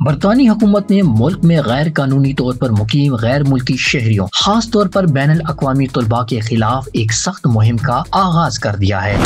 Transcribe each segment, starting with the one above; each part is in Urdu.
برطانوی حکومت نے ملک میں غیر قانونی طور پر مقیم غیر ملکی شہریوں خاص طور پر بین الاقوامی طلباء کے خلاف ایک سخت مہم کا آغاز کر دیا ہے۔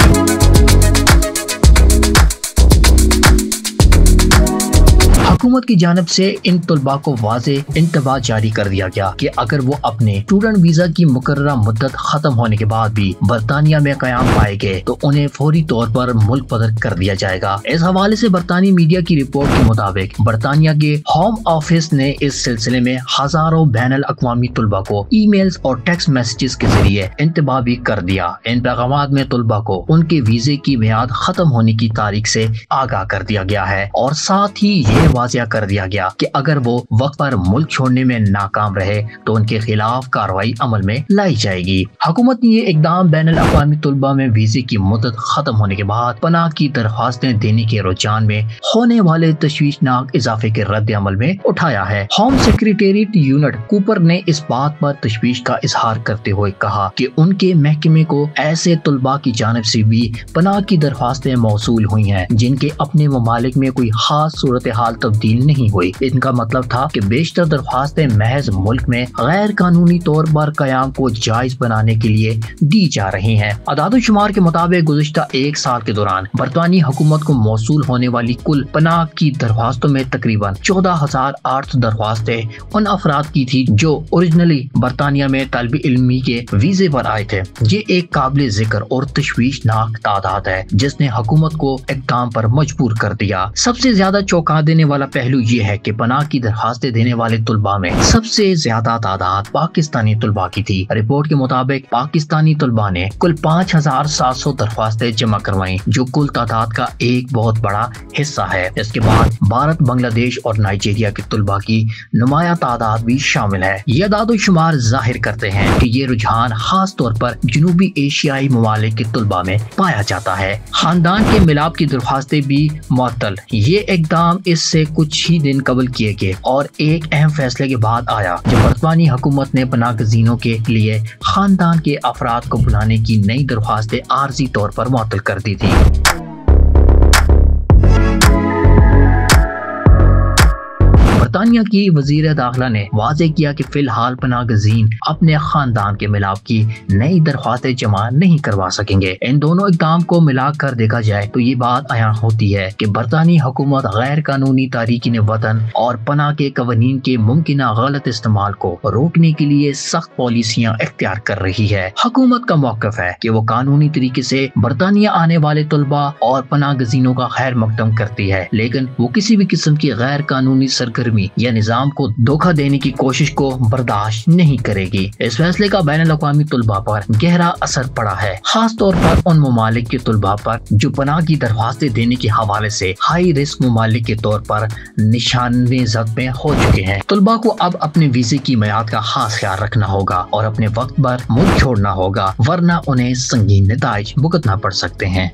حکومت کی جانب سے ان طلباء کو واضح انتباہ جاری کر دیا گیا کہ اگر وہ اپنے اسٹوڈنٹ ویزا کی مقررہ مدت ختم ہونے کے بعد بھی برطانیہ میں قیام پائے گئے تو انہیں فوری طور پر ملک بدر کر دیا جائے گا۔ اس حوالے سے برطانوی میڈیا کی رپورٹ کے مطابق برطانیہ کے ہوم آفس نے اس سلسلے میں ہزاروں بین الاقوامی طلباء کو ای میلز اور ٹیکسٹ میسیجز کے ذریعے انتباہ بھی کر دیا۔ ان پیغامات میں طلباء کو ان کے ویزے کی میعاد ختم ہونے کی تاریخ سے آگاہ کر دیا گیا ہے اور ساتھ ہی یہ واضح کر دیا گیا کہ اگر وہ وقت پر ملک چھوڑنے میں ناکام رہے تو ان کے خلاف کارروائی عمل میں لائی جائے گی۔ حکومت نے یہ اقدام بین الاقوامی طلباء میں ویزے کی مدت ختم ہونے کے بعد پناہ کی درخواستیں دینے کے رجحان میں ہونے والے تشویشناک اضافے کے رد عمل میں اٹھایا ہے۔ ہوم سیکریٹریٹ یونٹ کوپر نے اس بات پر تشویش کا اظہار کرتے ہوئے کہا کہ ان کے محکمے کو ایسے طلباء کی جانب سے بھی پناہ کی درخواستیں موصول ہوئی ہیں جن کے اپنے ممالک میں کوئی خاص صورتحال تبدیل نہیں ہوئی۔ ان کا مطلب تھا کہ بیشتر درخواستیں محض ملک میں غیر قانونی طور پر قیام کو جائز بنانے کے لیے دی جا رہی ہیں۔ اعداد و شمار کے مطابق گزشتہ ایک سال کے دوران برطانوی حکومت کو موصول ہونے والی کل پناہ کی درخواستوں میں تقریباً 14,800 درخواستیں ان افراد کی تھی جو اوریجنلی برطانیہ میں طالب علمی کے ویزے پر آئے تھے۔ یہ ایک قابل ذکر اور تشویشناک تعداد ہے جس نے حکومت کو اقدام پر مجبور کر دیا۔ سب سے زیادہ چونکا دینے والا پہلو یہ ہے کہ پناہ کی درخواستیں دینے والے طلباء میں سب سے زیادہ تعداد پاکستانی طلباء کی تھی۔ رپورٹ کے مطابق پاکستانی طلباء نے کل 5,700 درخواستیں جمع کروائیں جو کل تعداد کا ایک بہت بڑا حصہ ہے۔ اس کے بعد بھارت، بنگلہ دیش اور نائجیریا کے طلباء کی نمایاں تعداد بھی شامل ہے۔ یہ اعداد و شمار ظاہر کرتے ہیں کہ یہ رجحان خاص طور پر جنوبی ایشیائی ممالک کے طلباء میں پایا جاتا ہے۔ خاندان کے ملاپ کی درخواستیں بھی معطل۔ یہ اقدام اس سے کچھ ہی دن قبل کیے گئے اور ایک اہم فیصلے کے بعد آیا جب برطانوی حکومت نے پناہ گزینوں کے لیے خاندان کے افراد کو بلانے کی نئی درخواستیں عارضی طور پر معطل کر دی تھی۔ برطانیہ کی وزیر داخلہ نے واضح کیا کہ فی الحال پناہ گزین اپنے خاندان کے ملاپ کی نئی درخواستیں جمع نہیں کروا سکیں گے۔ ان دونوں اقدام کو ملا کر دیکھا جائے تو یہ بات عیاں ہوتی ہے کہ برطانوی حکومت غیر قانونی تارکین وطن اور پناہ کے قوانین کے ممکنہ غلط استعمال کو روکنے کے لیے سخت پالیسیاں اختیار کر رہی ہے۔ حکومت کا موقف ہے کہ وہ قانونی طریقے سے برطانیہ آنے والے طلباء اور پناہ گزینوں کا خیر مقدم کرتی ہے، لیکن وہ کسی بھی قسم کی غیر قانونی سرگرمی یا نظام کو دھوکہ دینے کی کوشش کو برداشت نہیں کرے گی۔ اس فیصلے کا بین الاقوامی طلباء پر گہرا اثر پڑا ہے، خاص طور پر ان ممالک کے طلباء پر جو پناہ کی درخواستیں دینے کے حوالے سے ہائی رسک ممالک کے طور پر نشانے زد میں ہو چکے ہیں۔ طلباء کو اب اپنے ویزے کی میعاد کا خاص خیال رکھنا ہوگا اور اپنے وقت پر ملک چھوڑنا ہوگا، ورنہ انہیں سنگین نتائج بھگتنا پڑ سکتے ہیں۔